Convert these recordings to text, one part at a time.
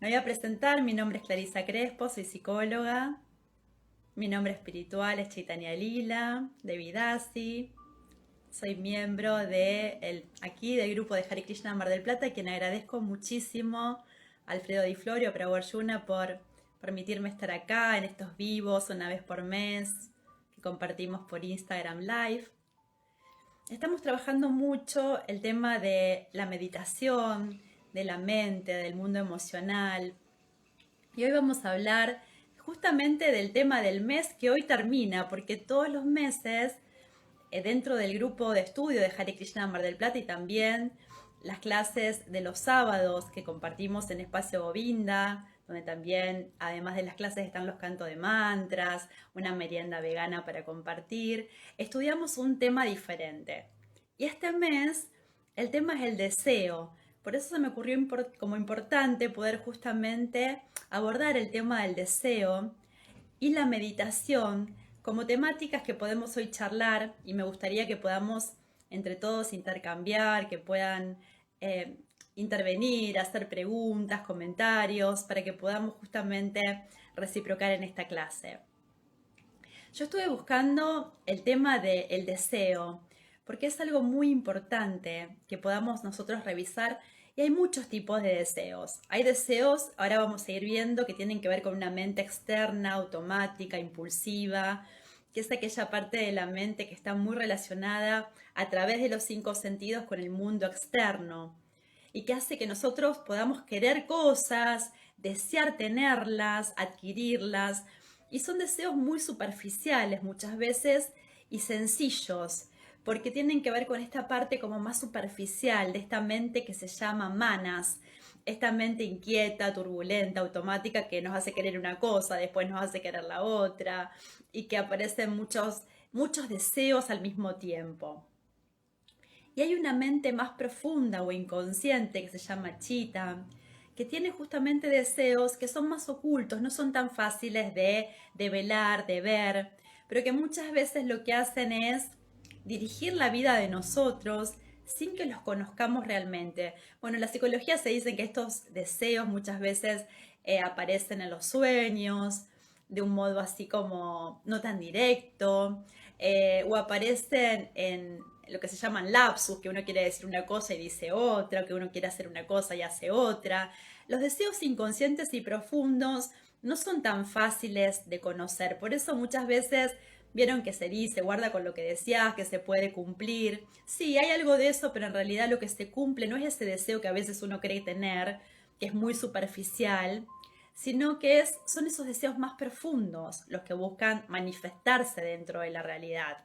Me voy a presentar, mi nombre es Clarisa Crespo, soy psicóloga. Mi nombre espiritual es Chaitanya Lila, de Vidasi. Soy miembro aquí del grupo de Hare Krishna Mar del Plata, a quien agradezco muchísimo a Alfredo Di Florio, Prabhu Arjuna, por permitirme estar acá en estos vivos una vez por mes que compartimos por Instagram Live. Estamos trabajando mucho el tema de la meditación, de la mente, del mundo emocional. Y hoy vamos a hablar justamente del tema del mes que hoy termina, porque todos los meses, dentro del grupo de estudio de Hare Krishna Mar del Plata y también las clases de los sábados que compartimos en Espacio Govinda, donde también, además de las clases, están los cantos de mantras, una merienda vegana para compartir, estudiamos un tema diferente. Y este mes, el tema es el deseo. Por eso se me ocurrió como importante poder justamente abordar el tema del deseo y la meditación como temáticas que podemos hoy charlar, y me gustaría que podamos entre todos intercambiar, que puedan eh, intervenir, hacer preguntas, comentarios, para que podamos justamente reciprocar en esta clase. Yo estuve buscando el tema del deseo, porque es algo muy importante que podamos nosotros revisar, y hay muchos tipos de deseos. Hay deseos, ahora vamos a ir viendo, que tienen que ver con una mente externa, automática, impulsiva, que es aquella parte de la mente que está muy relacionada a través de los cinco sentidos con el mundo externo y que hace que nosotros podamos querer cosas, desear tenerlas, adquirirlas, y son deseos muy superficiales muchas veces y sencillos, porque tienen que ver con esta parte como más superficial de esta mente que se llama manas, esta mente inquieta, turbulenta, automática, que nos hace querer una cosa, después nos hace querer la otra, y que aparecen muchos deseos al mismo tiempo. Y hay una mente más profunda o inconsciente que se llama chita, que tiene justamente deseos que son más ocultos, no son tan fáciles de velar, de ver, pero que muchas veces lo que hacen es dirigir la vida de nosotros sin que los conozcamos realmente. Bueno, en la psicología se dice que estos deseos muchas veces aparecen en los sueños, de un modo así como no tan directo, o aparecen en lo que se llaman lapsus, que uno quiere decir una cosa y dice otra, que uno quiere hacer una cosa y hace otra. Los deseos inconscientes y profundos no son tan fáciles de conocer, por eso muchas veces vieron que se dice, guarda con lo que decías, que se puede cumplir. Sí, hay algo de eso, pero en realidad lo que se cumple no es ese deseo que a veces uno cree tener, que es muy superficial, sino que son esos deseos más profundos los que buscan manifestarse dentro de la realidad.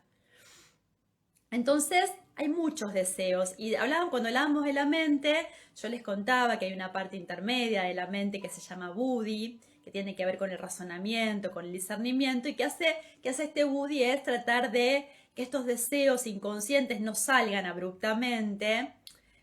Entonces, hay muchos deseos y cuando hablábamos de la mente, yo les contaba que hay una parte intermedia de la mente que se llama Buddhi, que tiene que ver con el razonamiento, con el discernimiento, y que hace este Buddhi es tratar de que estos deseos inconscientes no salgan abruptamente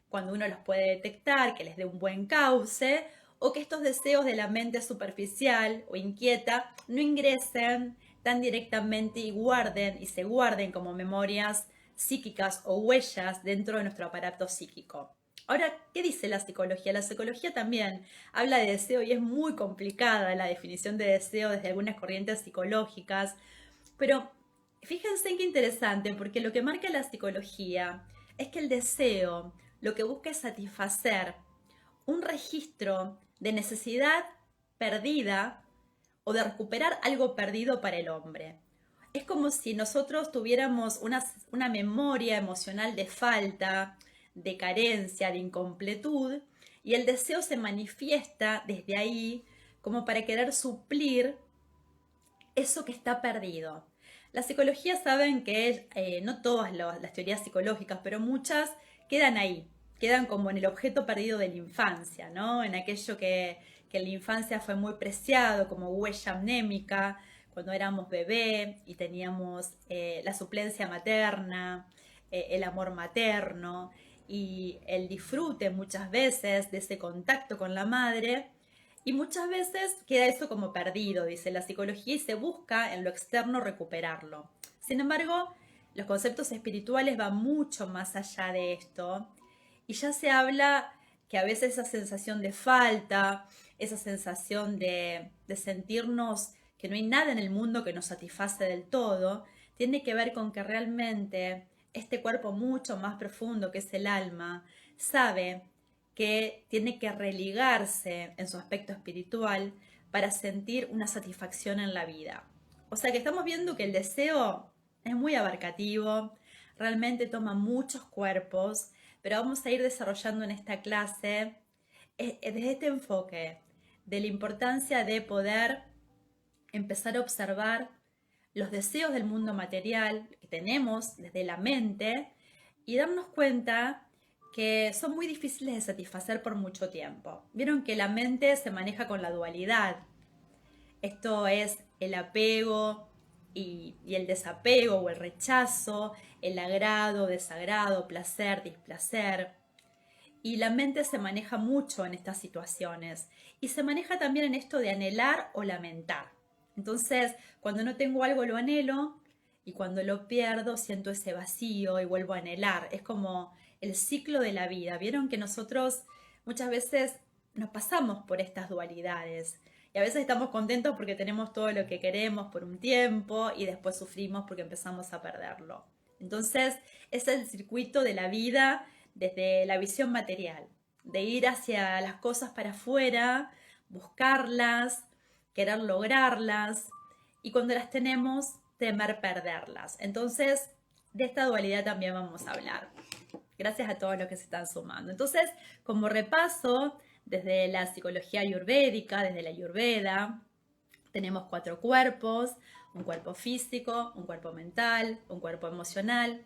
cuando uno los puede detectar, que les dé un buen cauce, o que estos deseos de la mente superficial o inquieta no ingresen tan directamente y se guarden como memorias psíquicas o huellas dentro de nuestro aparato psíquico. Ahora, ¿qué dice la psicología? La psicología también habla de deseo y es muy complicada la definición de deseo desde algunas corrientes psicológicas, pero fíjense en qué interesante, porque lo que marca la psicología es que el deseo lo que busca es satisfacer un registro de necesidad perdida o de recuperar algo perdido para el hombre. Es como si nosotros tuviéramos una memoria emocional de falta, de carencia, de incompletud, y el deseo se manifiesta desde ahí como para querer suplir eso que está perdido. La psicología saben que no todas las teorías psicológicas, pero muchas quedan ahí, quedan como en el objeto perdido de la infancia, ¿no? En aquello que en la infancia fue muy preciado, como huella amnémica, cuando éramos bebé y teníamos la suplencia materna, el amor materno y el disfrute muchas veces de ese contacto con la madre. Y muchas veces queda eso como perdido, dice la psicología, y se busca en lo externo recuperarlo. Sin embargo, los conceptos espirituales van mucho más allá de esto y ya se habla que a veces esa sensación de falta, esa sensación de sentirnos que no hay nada en el mundo que nos satisface del todo, tiene que ver con que realmente este cuerpo mucho más profundo que es el alma, sabe que tiene que religarse en su aspecto espiritual para sentir una satisfacción en la vida. O sea que estamos viendo que el deseo es muy abarcativo, realmente toma muchos cuerpos, pero vamos a ir desarrollando en esta clase desde este enfoque de la importancia de poder empezar a observar los deseos del mundo material que tenemos desde la mente y darnos cuenta que son muy difíciles de satisfacer por mucho tiempo. Vieron que la mente se maneja con la dualidad. Esto es el apego y el desapego o el rechazo, el agrado, desagrado, placer, displacer. Y la mente se maneja mucho en estas situaciones y se maneja también en esto de anhelar o lamentar. Entonces, cuando no tengo algo lo anhelo y cuando lo pierdo siento ese vacío y vuelvo a anhelar. Es como el ciclo de la vida. Vieron que nosotros muchas veces nos pasamos por estas dualidades y a veces estamos contentos porque tenemos todo lo que queremos por un tiempo y después sufrimos porque empezamos a perderlo. Entonces, es el circuito de la vida desde la visión material, de ir hacia las cosas para afuera, buscarlas, querer lograrlas y cuando las tenemos, temer perderlas. Entonces, de esta dualidad también vamos a hablar. Gracias a todos los que se están sumando. Entonces, como repaso, desde la psicología ayurvédica, desde la ayurveda, tenemos 4 cuerpos, un cuerpo físico, un cuerpo mental, un cuerpo emocional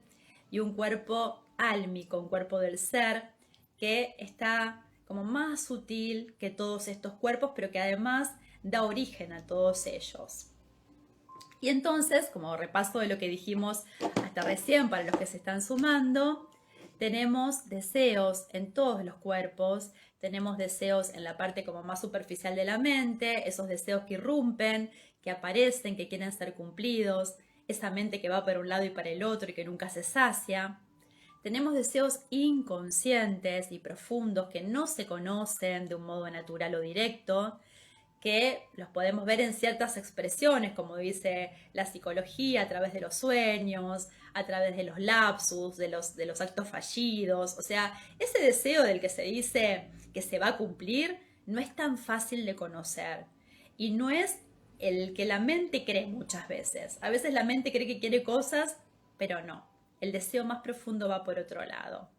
y un cuerpo álmico, un cuerpo del ser, que está como más sutil que todos estos cuerpos, pero que además da origen a todos ellos. Y entonces, como repaso de lo que dijimos hasta recién para los que se están sumando, tenemos deseos en todos los cuerpos, tenemos deseos en la parte como más superficial de la mente, esos deseos que irrumpen, que aparecen, que quieren ser cumplidos, esa mente que va para un lado y para el otro y que nunca se sacia. Tenemos deseos inconscientes y profundos que no se conocen de un modo natural o directo, que los podemos ver en ciertas expresiones, como dice la psicología, a través de los sueños, a través de los lapsus, de los actos fallidos. O sea, ese deseo del que se dice que se va a cumplir no es tan fácil de conocer y no es el que la mente cree muchas veces. A veces la mente cree que quiere cosas, pero no. El deseo más profundo va por otro lado.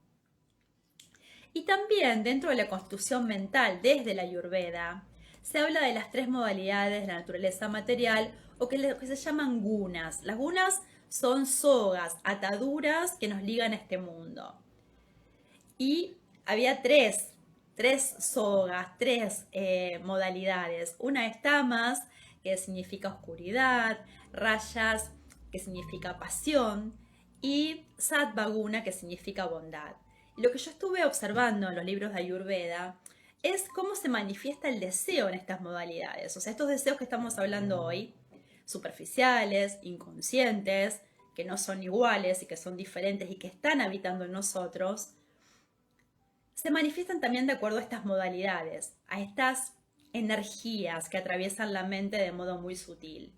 Y también dentro de la construcción mental desde la Ayurveda, se habla de las 3 modalidades de la naturaleza material o que se llaman gunas. Las gunas son sogas, ataduras que nos ligan a este mundo. Y había tres sogas, 3 modalidades. Una es tamas, que significa oscuridad, rayas, que significa pasión, y sattvaguna, que significa bondad. Y lo que yo estuve observando en los libros de Ayurveda es cómo se manifiesta el deseo en estas modalidades. O sea, estos deseos que estamos hablando hoy, superficiales, inconscientes, que no son iguales y que son diferentes y que están habitando en nosotros, se manifiestan también de acuerdo a estas modalidades, a estas energías que atraviesan la mente de modo muy sutil.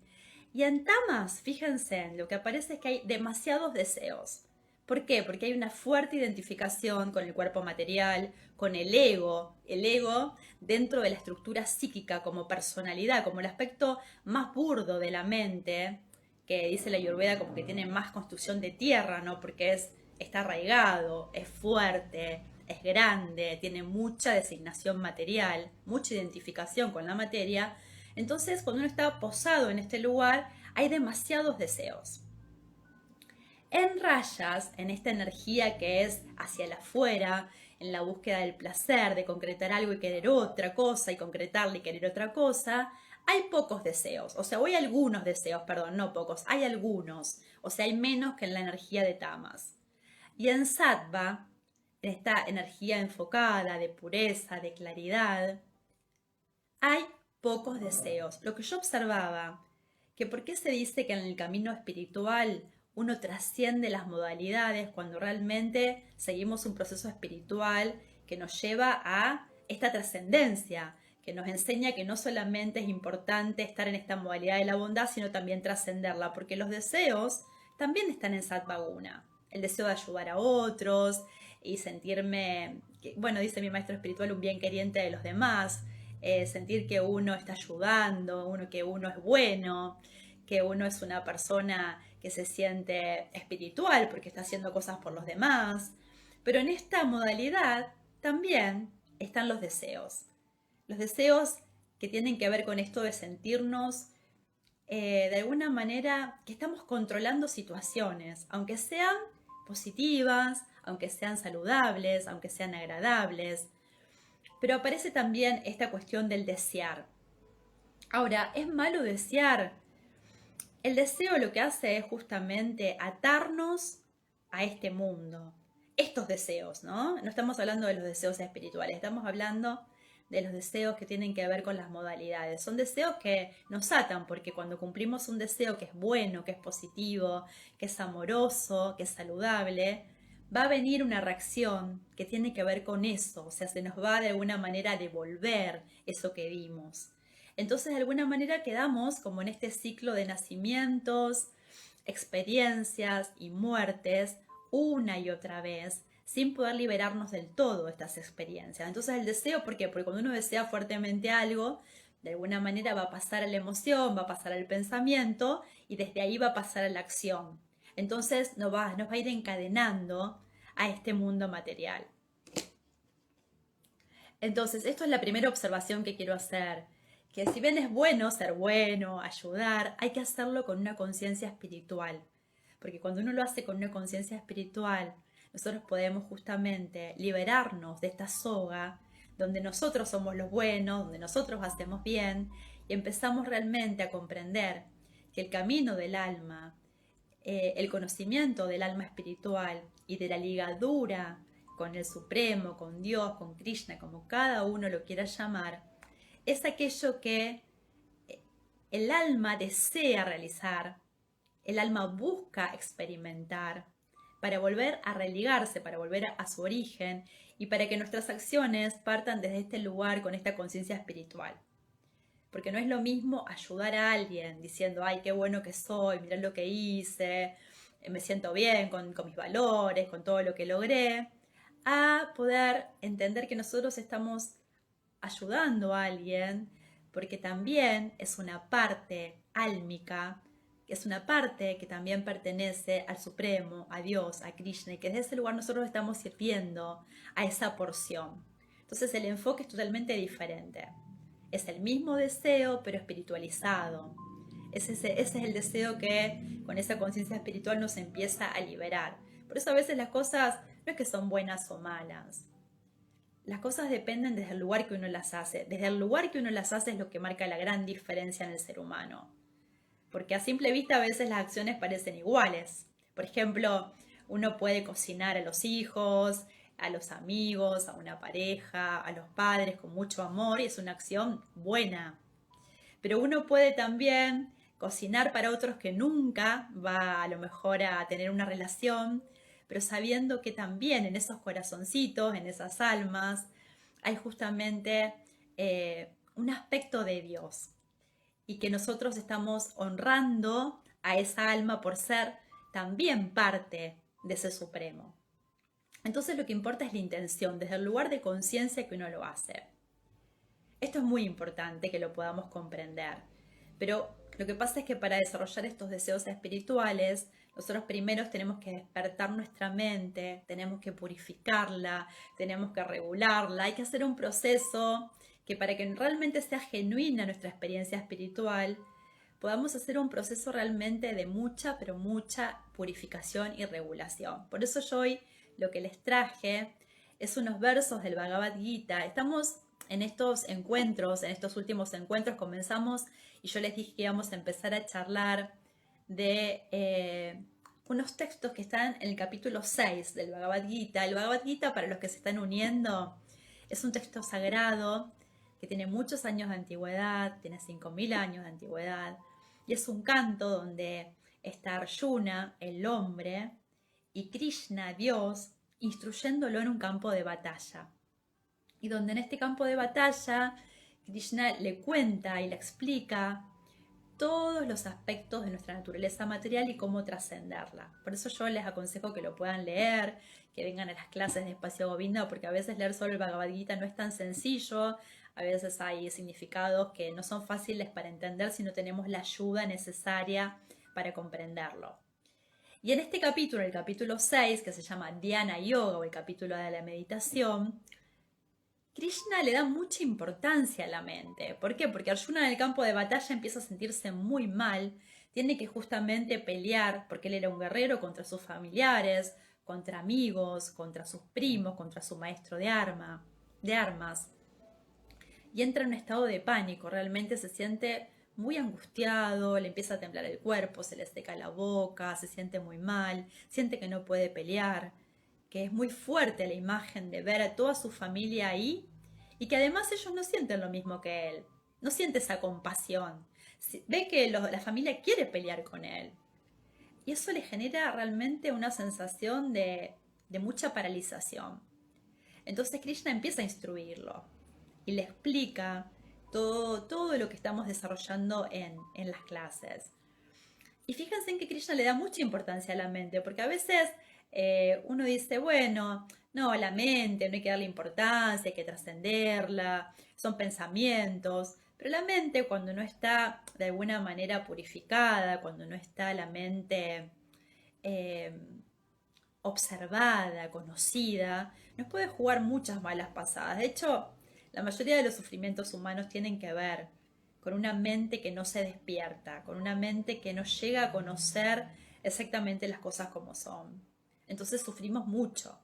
Y en tamas, fíjense, lo que aparece es que hay demasiados deseos. ¿Por qué? Porque hay una fuerte identificación con el cuerpo material, con el ego dentro de la estructura psíquica como personalidad, como el aspecto más burdo de la mente, que dice la Ayurveda como que tiene más construcción de tierra, ¿no? Porque está arraigado, es fuerte, es grande, tiene mucha designación material, mucha identificación con la materia. Entonces, cuando uno está posado en este lugar, hay demasiados deseos. En rayas, en esta energía que es hacia el afuera, en la búsqueda del placer, de concretar algo y querer otra cosa, y concretarla y querer otra cosa, hay pocos deseos. O sea, hay algunos deseos, perdón, no pocos, hay algunos. O sea, hay menos que en la energía de tamas. Y en sattva, en esta energía enfocada de pureza, de claridad, hay pocos deseos. Lo que yo observaba, que por qué se dice que en el camino espiritual uno trasciende las modalidades cuando realmente seguimos un proceso espiritual que nos lleva a esta trascendencia, que nos enseña que no solamente es importante estar en esta modalidad de la bondad, sino también trascenderla, porque los deseos también están en Sattva Guna. El deseo de ayudar a otros y sentirme, bueno, dice mi maestro espiritual, un bien queriente de los demás, sentir que uno está ayudando, que uno es bueno, que uno es una persona que se siente espiritual porque está haciendo cosas por los demás. Pero en esta modalidad también están los deseos. Los deseos que tienen que ver con esto de sentirnos de alguna manera que estamos controlando situaciones, aunque sean positivas, aunque sean saludables, aunque sean agradables. Pero aparece también esta cuestión del desear. Ahora, ¿es malo desear? El deseo lo que hace es justamente atarnos a este mundo. Estos deseos, ¿no? No estamos hablando de los deseos espirituales, estamos hablando de los deseos que tienen que ver con las modalidades. Son deseos que nos atan, porque cuando cumplimos un deseo que es bueno, que es positivo, que es amoroso, que es saludable, va a venir una reacción que tiene que ver con eso, o sea, se nos va de alguna manera a devolver eso que dimos. Entonces, de alguna manera quedamos como en este ciclo de nacimientos, experiencias y muertes una y otra vez, sin poder liberarnos del todo de estas experiencias. Entonces el deseo, ¿por qué? Porque cuando uno desea fuertemente algo, de alguna manera va a pasar a la emoción, va a pasar al pensamiento y desde ahí va a pasar a la acción. Entonces nos va a ir encadenando a este mundo material. Entonces, esto es la primera observación que quiero hacer, que si bien es bueno ser bueno, ayudar, hay que hacerlo con una conciencia espiritual, porque cuando uno lo hace con una conciencia espiritual, nosotros podemos justamente liberarnos de esta soga donde nosotros somos los buenos, donde nosotros hacemos bien y empezamos realmente a comprender que el camino del alma, el conocimiento del alma espiritual y de la ligadura con el Supremo, con Dios, con Krishna, como cada uno lo quiera llamar, es aquello que el alma desea realizar, el alma busca experimentar para volver a religarse, para volver a su origen y para que nuestras acciones partan desde este lugar con esta conciencia espiritual. Porque no es lo mismo ayudar a alguien diciendo, ay, qué bueno que soy, mirá lo que hice, me siento bien con mis valores, con todo lo que logré, a poder entender que nosotros estamos ayudando a alguien porque también es una parte álmica, es una parte que también pertenece al Supremo, a Dios, a Krishna, y que desde ese lugar nosotros estamos sirviendo a esa porción. Entonces el enfoque es totalmente diferente. Es el mismo deseo, pero espiritualizado. Ese es el deseo que con esa conciencia espiritual nos empieza a liberar. Por eso a veces las cosas no es que son buenas o malas. Las cosas dependen desde el lugar que uno las hace. Desde el lugar que uno las hace es lo que marca la gran diferencia en el ser humano. Porque a simple vista a veces las acciones parecen iguales. Por ejemplo, uno puede cocinar a los hijos, a los amigos, a una pareja, a los padres con mucho amor y es una acción buena. Pero uno puede también cocinar para otros que nunca va a lo mejor a tener una relación, pero sabiendo que también en esos corazoncitos, en esas almas, hay justamente un aspecto de Dios y que nosotros estamos honrando a esa alma por ser también parte de ese Supremo. Entonces lo que importa es la intención, desde el lugar de conciencia que uno lo hace. Esto es muy importante que lo podamos comprender, pero lo que pasa es que para desarrollar estos deseos espirituales, nosotros primero tenemos que despertar nuestra mente, tenemos que purificarla, tenemos que regularla, hay que hacer un proceso que para que realmente sea genuina nuestra experiencia espiritual, podamos hacer un proceso realmente de mucha, pero mucha purificación y regulación. Por eso yo hoy lo que les traje es unos versos del Bhagavad Gita. Estamos en estos encuentros, en estos últimos encuentros comenzamos y yo les dije que íbamos a empezar a charlar de unos textos que están en el capítulo 6 del Bhagavad Gita. El Bhagavad Gita, para los que se están uniendo, es un texto sagrado que tiene muchos años de antigüedad, tiene 5000 años de antigüedad, y es un canto donde está Arjuna, el hombre, y Krishna, Dios, instruyéndolo en un campo de batalla. Y donde en este campo de batalla Krishna le cuenta y le explica todos los aspectos de nuestra naturaleza material y cómo trascenderla. Por eso yo les aconsejo que lo puedan leer, que vengan a las clases de Espacio Govinda, porque a veces leer solo el Bhagavad Gita no es tan sencillo, a veces hay significados que no son fáciles para entender si no tenemos la ayuda necesaria para comprenderlo. Y en este capítulo, el capítulo 6, que se llama Dhyana Yoga o el capítulo de la meditación, Krishna le da mucha importancia a la mente. ¿Por qué? Porque Arjuna en el campo de batalla empieza a sentirse muy mal, tiene que justamente pelear, porque él era un guerrero, contra sus familiares, contra amigos, contra sus primos, contra su maestro de armas. Y entra en un estado de pánico, realmente se siente muy angustiado, le empieza a temblar el cuerpo, se le seca la boca, se siente muy mal, siente que no puede pelear, que es muy fuerte la imagen de ver a toda su familia ahí y que además ellos no sienten lo mismo que él, no siente esa compasión, ve que la familia quiere pelear con él y eso le genera realmente una sensación de mucha paralización. Entonces Krishna empieza a instruirlo y le explica todo lo que estamos desarrollando en las clases. Y fíjense en que Krishna le da mucha importancia a la mente, porque a veces uno dice, bueno, no, la mente, no hay que darle importancia, hay que trascenderla, son pensamientos, pero la mente cuando no está de alguna manera purificada, cuando no está la mente eh, observada, conocida, nos puede jugar muchas malas pasadas. De hecho, la mayoría de los sufrimientos humanos tienen que ver con una mente que no se despierta, con una mente que no llega a conocer exactamente las cosas como son. Entonces sufrimos mucho.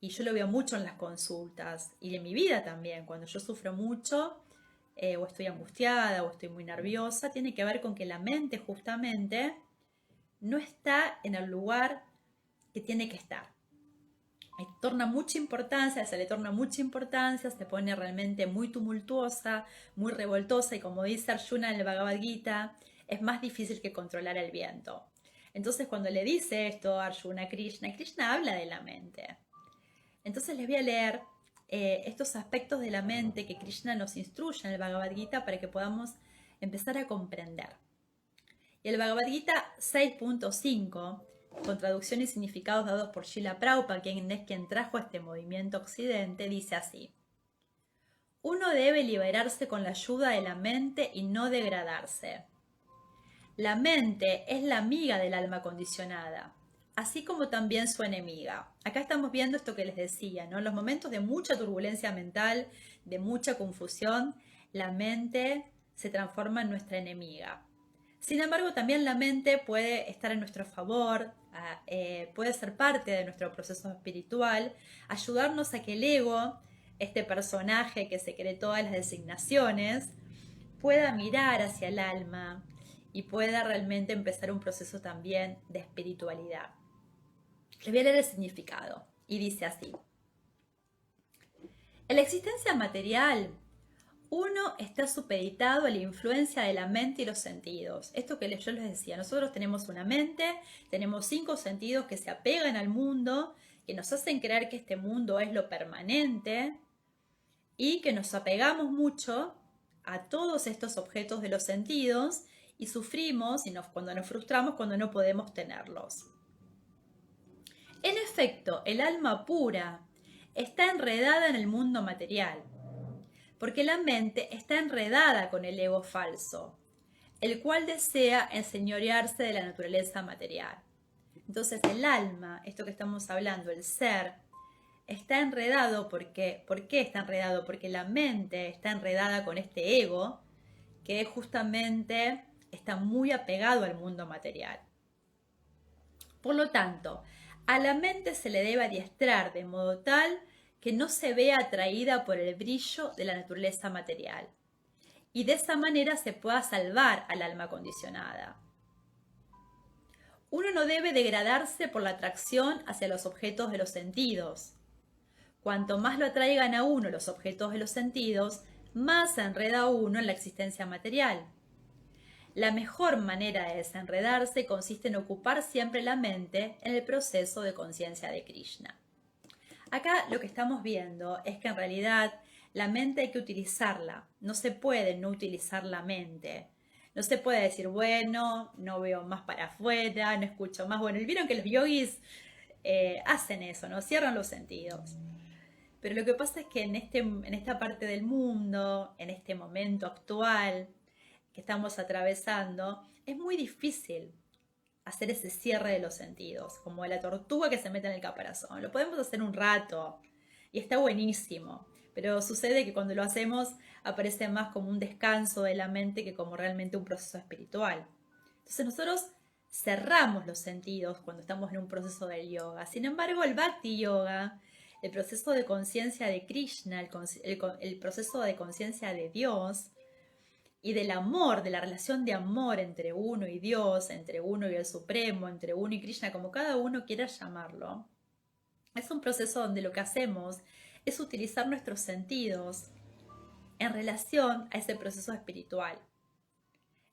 Y yo lo veo mucho en las consultas y en mi vida también. Cuando yo sufro mucho, o estoy angustiada, o estoy muy nerviosa, tiene que ver con que la mente justamente no está en el lugar que tiene que estar. Se le torna mucha importancia, se pone realmente muy tumultuosa, muy revoltosa y como dice Arjuna en el Bhagavad Gita, es más difícil que controlar el viento. Entonces cuando le dice esto a Arjuna a Krishna, Krishna habla de la mente. Entonces les voy a leer estos aspectos de la mente que Krishna nos instruye en el Bhagavad Gita para que podamos empezar a comprender. Y el Bhagavad Gita 6.5, con traducción y significados dados por Srila Prabhupada, quien es quien trajo este movimiento occidente, dice así: uno debe liberarse con la ayuda de la mente y no degradarse. La mente es la amiga del alma condicionada, así como también su enemiga. Acá estamos viendo esto que les decía, ¿no? En los momentos de mucha turbulencia mental, de mucha confusión, la mente se transforma en nuestra enemiga. Sin embargo, también la mente puede estar en nuestro favor, puede ser parte de nuestro proceso espiritual, ayudarnos a que el ego, este personaje que se cree todas las designaciones, pueda mirar hacia el alma y pueda realmente empezar un proceso también de espiritualidad. Les voy a leer el significado y dice así: en la existencia material, uno está supeditado a la influencia de la mente y los sentidos. Esto que yo les decía, nosotros tenemos una mente, tenemos 5 sentidos que se apegan al mundo, que nos hacen creer que este mundo es lo permanente y que nos apegamos mucho a todos estos objetos de los sentidos y sufrimos cuando nos frustramos cuando no podemos tenerlos. En efecto, el alma pura está enredada en el mundo material, porque la mente está enredada con el ego falso, el cual desea enseñorearse de la naturaleza material. Entonces el alma, esto que estamos hablando, el ser, está enredado porque, ¿por qué está enredado? Porque la mente está enredada con este ego que justamente está muy apegado al mundo material. Por lo tanto, a la mente se le debe adiestrar de modo tal que no se vea atraída por el brillo de la naturaleza material y de esa manera se pueda salvar al alma condicionada. Uno no debe degradarse por la atracción hacia los objetos de los sentidos. Cuanto más lo atraigan a uno los objetos de los sentidos, más se enreda uno en la existencia material. La mejor manera de desenredarse consiste en ocupar siempre la mente en el proceso de conciencia de Krishna. Acá lo que estamos viendo es que en realidad la mente hay que utilizarla. No se puede no utilizar la mente. No se puede decir, bueno, no veo más para afuera, no escucho más. Bueno, vieron que los yogis hacen eso, ¿no? Cierran los sentidos. Pero lo que pasa es que en esta parte del mundo, en este momento actual que estamos atravesando, es muy difícil hacer ese cierre de los sentidos, como la tortuga que se mete en el caparazón. Lo podemos hacer un rato y está buenísimo, pero sucede que cuando lo hacemos aparece más como un descanso de la mente que como realmente un proceso espiritual. Entonces nosotros cerramos los sentidos cuando estamos en un proceso del yoga. Sin embargo, el Bhakti Yoga, el proceso de conciencia de Krishna, el proceso de conciencia de Dios y del amor, de la relación de amor entre uno y Dios, entre uno y el Supremo, entre uno y Krishna, como cada uno quiera llamarlo, es un proceso donde lo que hacemos es utilizar nuestros sentidos en relación a ese proceso espiritual.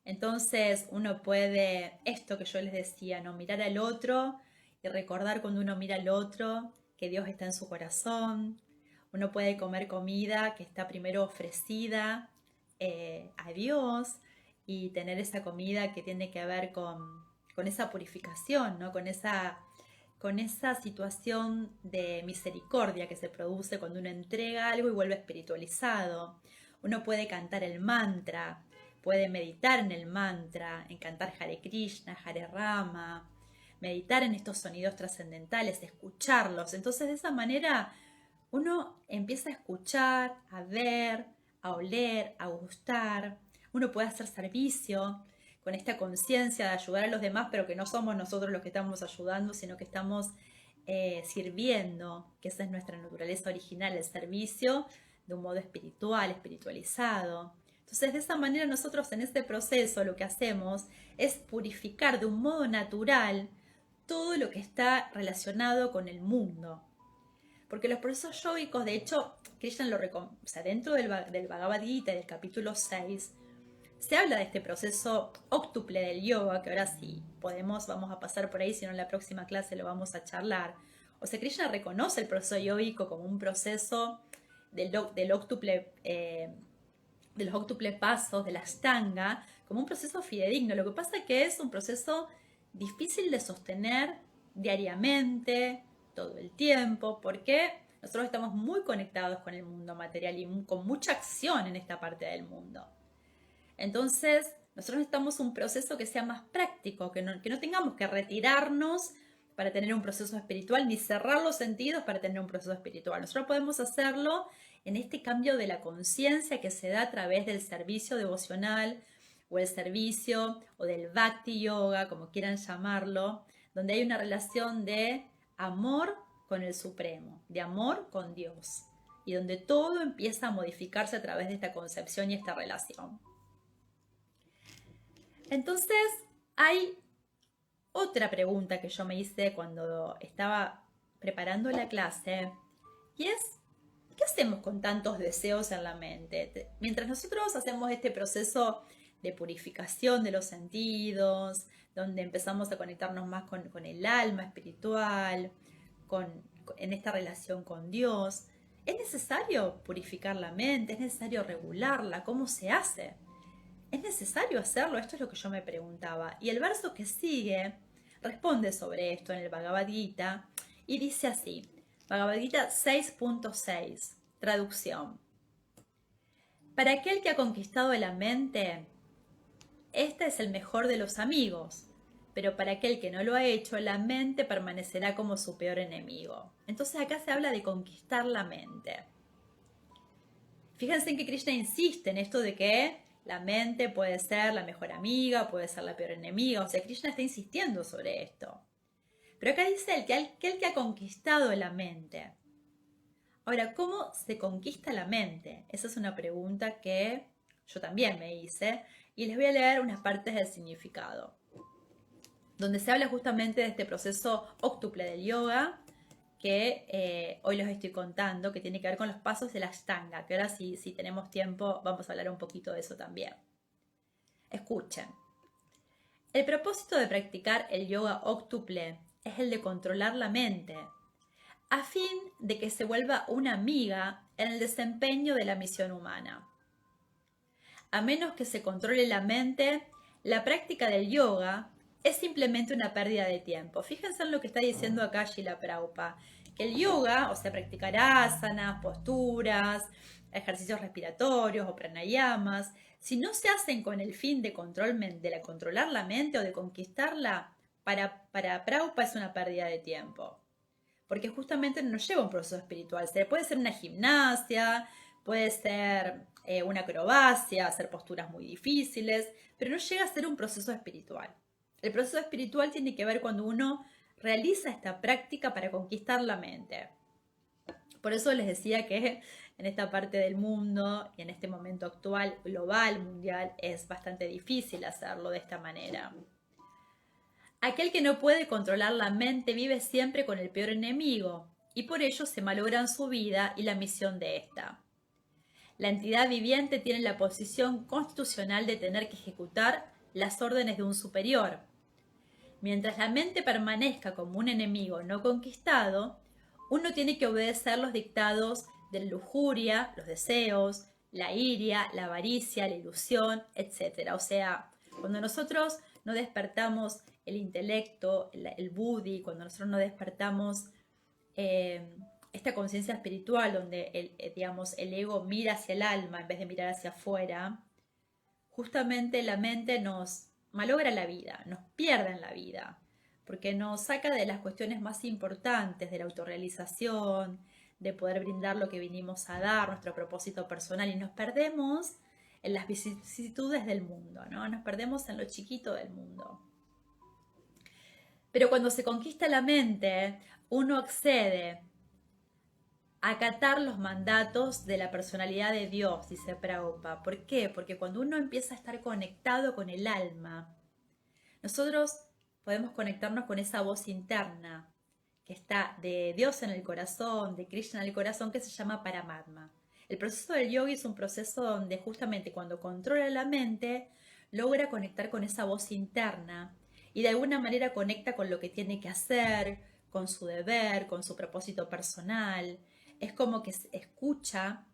Entonces uno puede, esto que yo les decía, ¿no? Mirar al otro y recordar cuando uno mira al otro que Dios está en su corazón. Uno puede comer comida que está primero ofrecida a Dios y tener esa comida que tiene que ver con esa purificación, ¿no? Con esa situación de misericordia que se produce cuando uno entrega algo y vuelve espiritualizado. Uno puede cantar el mantra, puede meditar en el mantra, en cantar Hare Krishna, Hare Rama, meditar en estos sonidos trascendentales, escucharlos. Entonces de esa manera uno empieza a escuchar, a ver, a oler, a gustar. Uno puede hacer servicio con esta conciencia de ayudar a los demás, pero que no somos nosotros los que estamos ayudando, sino que estamos sirviendo, que esa es nuestra naturaleza original, el servicio de un modo espiritual, espiritualizado. Entonces, de esa manera nosotros en este proceso lo que hacemos es purificar de un modo natural todo lo que está relacionado con el mundo. Porque los procesos yógicos, de hecho, Krishna lo recomienda, o sea, dentro del Bhagavad Gita, del capítulo 6, se habla de este proceso óctuple del yoga, que ahora sí podemos, vamos a pasar por ahí, si no en la próxima clase lo vamos a charlar. O sea, Krishna reconoce el proceso yógico como un proceso del óctuple, de los óctuples pasos, de la Ashtanga, como un proceso fidedigno. Lo que pasa es que es un proceso difícil de sostener diariamente, todo el tiempo, porque nosotros estamos muy conectados con el mundo material y con mucha acción en esta parte del mundo. Entonces, nosotros necesitamos un proceso que sea más práctico, que no tengamos que retirarnos para tener un proceso espiritual, ni cerrar los sentidos para tener un proceso espiritual. Nosotros podemos hacerlo en este cambio de la conciencia que se da a través del servicio devocional o el servicio o del Bhakti Yoga, como quieran llamarlo, donde hay una relación de amor con el Supremo, de amor con Dios, y donde todo empieza a modificarse a través de esta concepción y esta relación. Entonces, hay otra pregunta que yo me hice cuando estaba preparando la clase, y es, ¿qué hacemos con tantos deseos en la mente? Mientras nosotros hacemos este proceso de purificación de los sentidos, donde empezamos a conectarnos más con el alma espiritual, en esta relación con Dios, ¿es necesario purificar la mente? ¿Es necesario regularla? ¿Cómo se hace? ¿Es necesario hacerlo? Esto es lo que yo me preguntaba. Y el verso que sigue responde sobre esto en el Bhagavad Gita y dice así, Bhagavad Gita 6.6, traducción. Para aquel que ha conquistado la mente, este es el mejor de los amigos, pero para aquel que no lo ha hecho, la mente permanecerá como su peor enemigo. Entonces acá se habla de conquistar la mente. Fíjense en que Krishna insiste en esto de que la mente puede ser la mejor amiga, puede ser la peor enemiga. O sea, Krishna está insistiendo sobre esto. Pero acá dice aquel que ha conquistado la mente. Ahora, ¿cómo se conquista la mente? Esa es una pregunta que yo también me hice y les voy a leer unas partes del significado, donde se habla justamente de este proceso óctuple del yoga que hoy los estoy contando, que tiene que ver con los pasos de la Ashtanga, que ahora si tenemos tiempo vamos a hablar un poquito de eso también. Escuchen. El propósito de practicar el yoga óctuple es el de controlar la mente, a fin de que se vuelva una amiga en el desempeño de la misión humana. A menos que se controle la mente, la práctica del yoga es simplemente una pérdida de tiempo. Fíjense en lo que está diciendo acá Srila Prabhupada, que el yoga, o sea, practicar asanas, posturas, ejercicios respiratorios o pranayamas, si no se hacen con el fin de controlar la mente o de conquistarla, para Prabhupada es una pérdida de tiempo. Porque justamente no nos lleva a un proceso espiritual. Puede ser una gimnasia, puede ser una acrobacia, hacer posturas muy difíciles, pero no llega a ser un proceso espiritual. El proceso espiritual tiene que ver cuando uno realiza esta práctica para conquistar la mente. Por eso les decía que en esta parte del mundo y en este momento actual, global, mundial, es bastante difícil hacerlo de esta manera. Aquel que no puede controlar la mente vive siempre con el peor enemigo y por ello se malogran su vida y la misión de ésta. La entidad viviente tiene la posición constitucional de tener que ejecutar las órdenes de un superior. Mientras la mente permanezca como un enemigo no conquistado, uno tiene que obedecer los dictados de la lujuria, los deseos, la iria, la avaricia, la ilusión, etc. O sea, cuando nosotros no despertamos el intelecto, el buddhi, cuando nosotros no despertamos esta conciencia espiritual donde el ego mira hacia el alma en vez de mirar hacia afuera, justamente la mente nos malogra la vida, nos pierde en la vida, porque nos saca de las cuestiones más importantes, de la autorrealización, de poder brindar lo que vinimos a dar, nuestro propósito personal, y nos perdemos en las vicisitudes del mundo, ¿no? Nos perdemos en lo chiquito del mundo. Pero cuando se conquista la mente, uno accede a acatar los mandatos de la personalidad de Dios, dice Prabhupada. ¿Por qué? Porque cuando uno empieza a estar conectado con el alma, nosotros podemos conectarnos con esa voz interna que está de Dios en el corazón, de Krishna en el corazón, que se llama Paramatma. El proceso del yogi es un proceso donde justamente cuando controla la mente, logra conectar con esa voz interna y de alguna manera conecta con lo que tiene que hacer, con su deber, con su propósito personal. Es como que escucha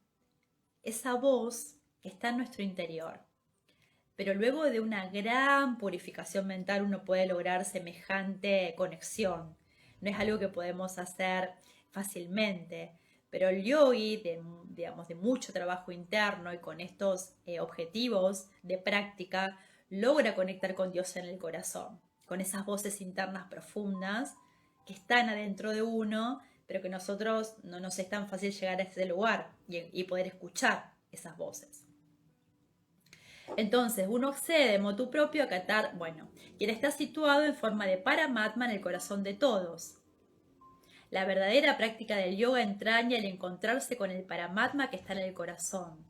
esa voz que está en nuestro interior. Pero luego de una gran purificación mental uno puede lograr semejante conexión. No es algo que podemos hacer fácilmente, pero el yogi, de mucho trabajo interno y con estos objetivos de práctica, logra conectar con Dios en el corazón, con esas voces internas profundas que están adentro de uno, pero que nosotros no nos es tan fácil llegar a ese lugar y poder escuchar esas voces. Entonces, uno accede de motu propio a acatar, quien está situado en forma de Paramatma en el corazón de todos. La verdadera práctica del yoga entraña el encontrarse con el Paramatma que está en el corazón.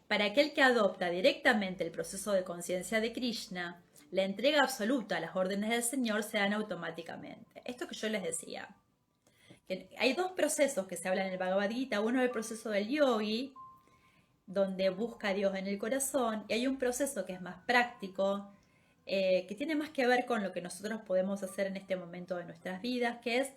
Para aquel que adopta directamente el proceso de conciencia de Krishna, la entrega absoluta a las órdenes del Señor se dan automáticamente. Esto que yo les decía. Que hay dos procesos que se hablan en el Bhagavad Gita. Uno es el proceso del yogi, donde busca a Dios en el corazón, y hay un proceso que es más práctico, que tiene más que ver con lo que nosotros podemos hacer en este momento de nuestras vidas, que es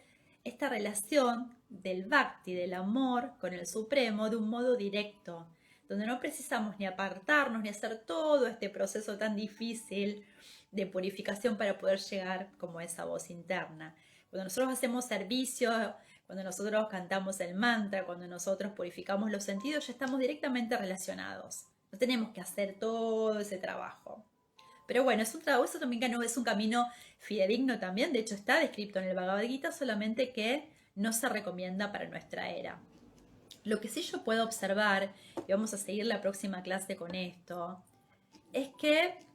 esta relación del bhakti, del amor con el Supremo, de un modo directo, donde no precisamos ni apartarnos ni hacer todo este proceso tan difícil de purificación para poder llegar como esa voz interna. Cuando nosotros hacemos servicio, cuando nosotros cantamos el mantra, cuando nosotros purificamos los sentidos, ya estamos directamente relacionados. No tenemos que hacer todo ese trabajo. Pero bueno, es un trabajo, eso también no es un camino fidedigno también, de hecho está descrito en el Bhagavad Gita, solamente que no se recomienda para nuestra era. Lo que sí yo puedo observar, y vamos a seguir la próxima clase con esto, es que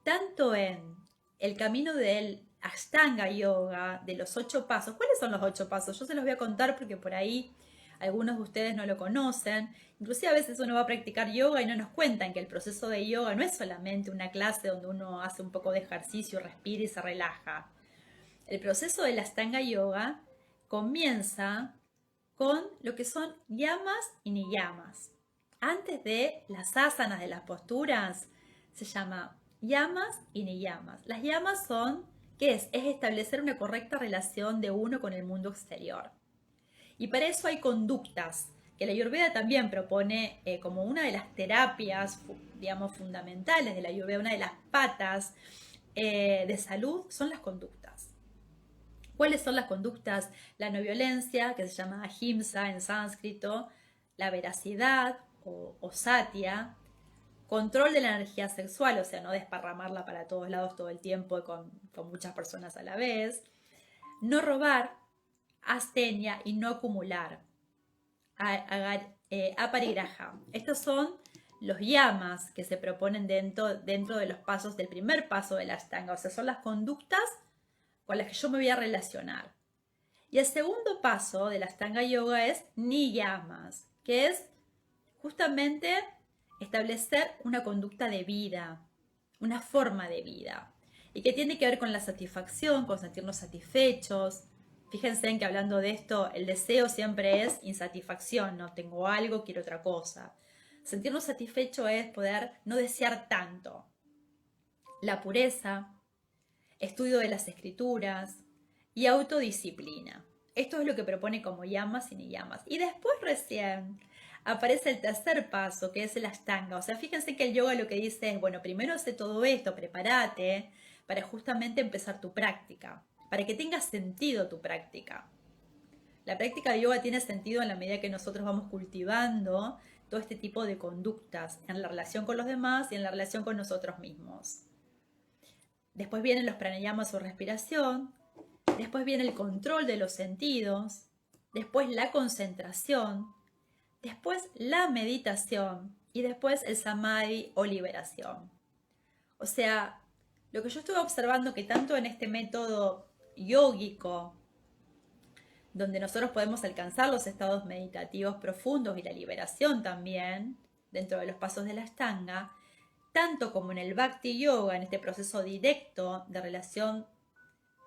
tanto en el camino del Ashtanga Yoga, de los 8 pasos. ¿Cuáles son los 8 pasos? Yo se los voy a contar porque por ahí algunos de ustedes no lo conocen. Inclusive a veces uno va a practicar yoga y no nos cuentan que el proceso de yoga no es solamente una clase donde uno hace un poco de ejercicio, respira y se relaja. El proceso del Ashtanga Yoga comienza con lo que son yamas y niyamas. Antes de las asanas, de las posturas, se llama yamas y niyamas. Las yamas son ¿Qué es? Es establecer una correcta relación de uno con el mundo exterior. Y para eso hay conductas, que la Ayurveda también propone como una de las terapias, digamos, fundamentales de la Ayurveda, una de las patas de salud son las conductas. ¿Cuáles son las conductas? La no violencia, que se llama ahimsa en sánscrito, la veracidad o satya, control de la energía sexual, o sea, no desparramarla para todos lados todo el tiempo con muchas personas a la vez, no robar, astenia y no acumular, aparigraha. Estos son los yamas que se proponen dentro de los pasos del primer paso de la Ashtanga, o sea, son las conductas con las que yo me voy a relacionar. Y el segundo paso de la Ashtanga Yoga es niyamas, que es justamente establecer una conducta de vida, una forma de vida, y que tiene que ver con la satisfacción, con sentirnos satisfechos. Fíjense en que hablando de esto, el deseo siempre es insatisfacción, no tengo algo, quiero otra cosa. Sentirnos satisfechos es poder no desear tanto. La pureza, estudio de las escrituras y autodisciplina. Esto es lo que propone como yamas y niyamas. Y después recién aparece el tercer paso, que es el ashtanga. O sea, fíjense que el yoga lo que dice es, bueno, primero hace todo esto, prepárate para justamente empezar tu práctica, para que tenga sentido tu práctica. La práctica de yoga tiene sentido en la medida que nosotros vamos cultivando todo este tipo de conductas en la relación con los demás y en la relación con nosotros mismos. Después vienen los pranayamas o respiración, después viene el control de los sentidos, después la concentración, después la meditación y después el samadhi o liberación. O sea, lo que yo estuve observando que tanto en este método yógico, donde nosotros podemos alcanzar los estados meditativos profundos y la liberación también, dentro de los pasos de la Ashtanga, tanto como en el Bhakti Yoga, en este proceso directo de relación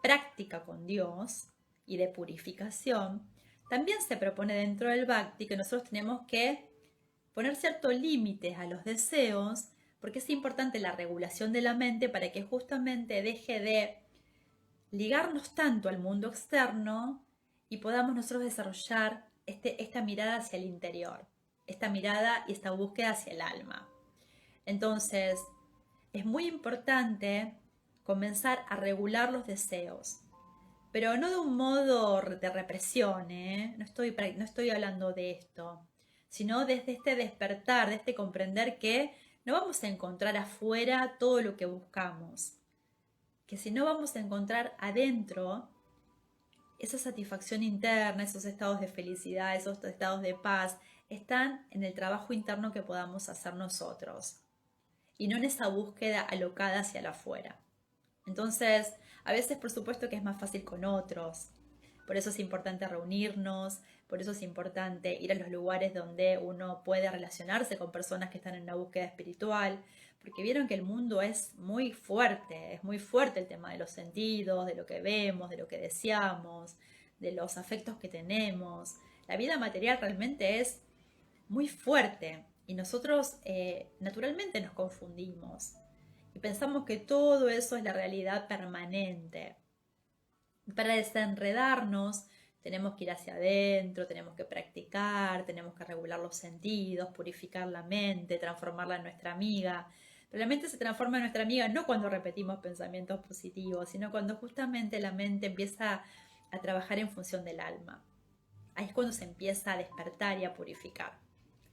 práctica con Dios y de purificación, también se propone dentro del Bhakti que nosotros tenemos que poner ciertos límites a los deseos, porque es importante la regulación de la mente para que justamente deje de ligarnos tanto al mundo externo y podamos nosotros desarrollar esta mirada hacia el interior, esta mirada y esta búsqueda hacia el alma. Entonces, es muy importante comenzar a regular los deseos, pero no de un modo de represión, no estoy hablando de esto, sino desde este despertar, de este comprender que no vamos a encontrar afuera todo lo que buscamos, que si no vamos a encontrar adentro esa satisfacción interna, esos estados de felicidad, esos estados de paz, están en el trabajo interno que podamos hacer nosotros y no en esa búsqueda alocada hacia el afuera. Entonces, a veces por supuesto que es más fácil con otros, por eso es importante reunirnos, por eso es importante ir a los lugares donde uno puede relacionarse con personas que están en una búsqueda espiritual, porque vieron que el mundo es muy fuerte el tema de los sentidos, de lo que vemos, de lo que deseamos, de los afectos que tenemos. La vida material realmente es muy fuerte y nosotros naturalmente nos confundimos y pensamos que todo eso es la realidad permanente. Para desenredarnos tenemos que ir hacia adentro, tenemos que practicar, tenemos que regular los sentidos, purificar la mente, transformarla en nuestra amiga. Pero la mente se transforma en nuestra amiga no cuando repetimos pensamientos positivos, sino cuando justamente la mente empieza a trabajar en función del alma. Ahí es cuando se empieza a despertar y a purificar,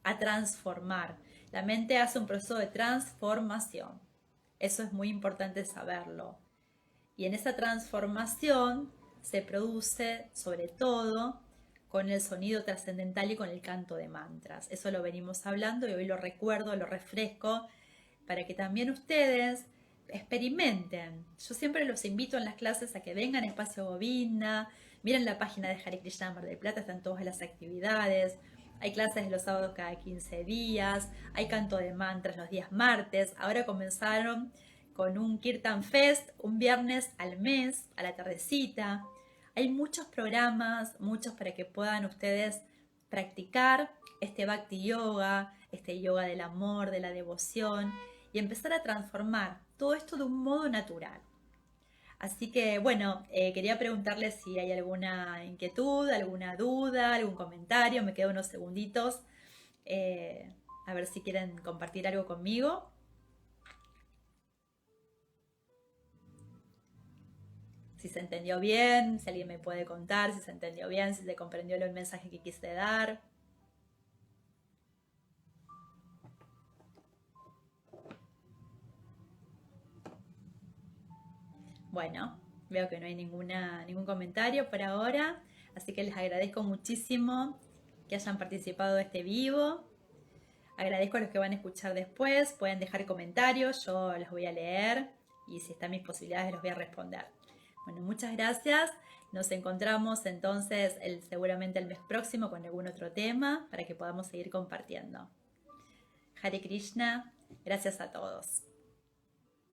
a transformar. La mente hace un proceso de transformación. Eso es muy importante saberlo. Y en esa transformación se produce sobre todo con el sonido trascendental y con el canto de mantras. Eso lo venimos hablando y hoy lo recuerdo, lo refresco, para que también ustedes experimenten. Yo siempre los invito en las clases a que vengan a Espacio Govinda, miren la página de Hare Krishna Mar del Plata, están todas las actividades. Hay clases los sábados cada 15 días, hay canto de mantras los días martes. Ahora comenzaron con un Kirtan Fest, un viernes al mes, a la tardecita. Hay muchos programas, muchos para que puedan ustedes practicar este Bhakti Yoga, este yoga del amor, de la devoción y empezar a transformar todo esto de un modo natural. Así que bueno, quería preguntarles si hay alguna inquietud, alguna duda, algún comentario. Me quedo unos segunditos, eh, a ver si quieren compartir algo conmigo. Si se entendió bien, si alguien me puede contar si se entendió bien, si se comprendió el mensaje que quise dar. Bueno, veo que no hay ningún comentario por ahora, así que les agradezco muchísimo que hayan participado de este vivo. Agradezco a los que van a escuchar después, pueden dejar comentarios, yo los voy a leer y si están mis posibilidades los voy a responder. Bueno, muchas gracias. Nos encontramos entonces seguramente el mes próximo con algún otro tema para que podamos seguir compartiendo. Hare Krishna, gracias a todos.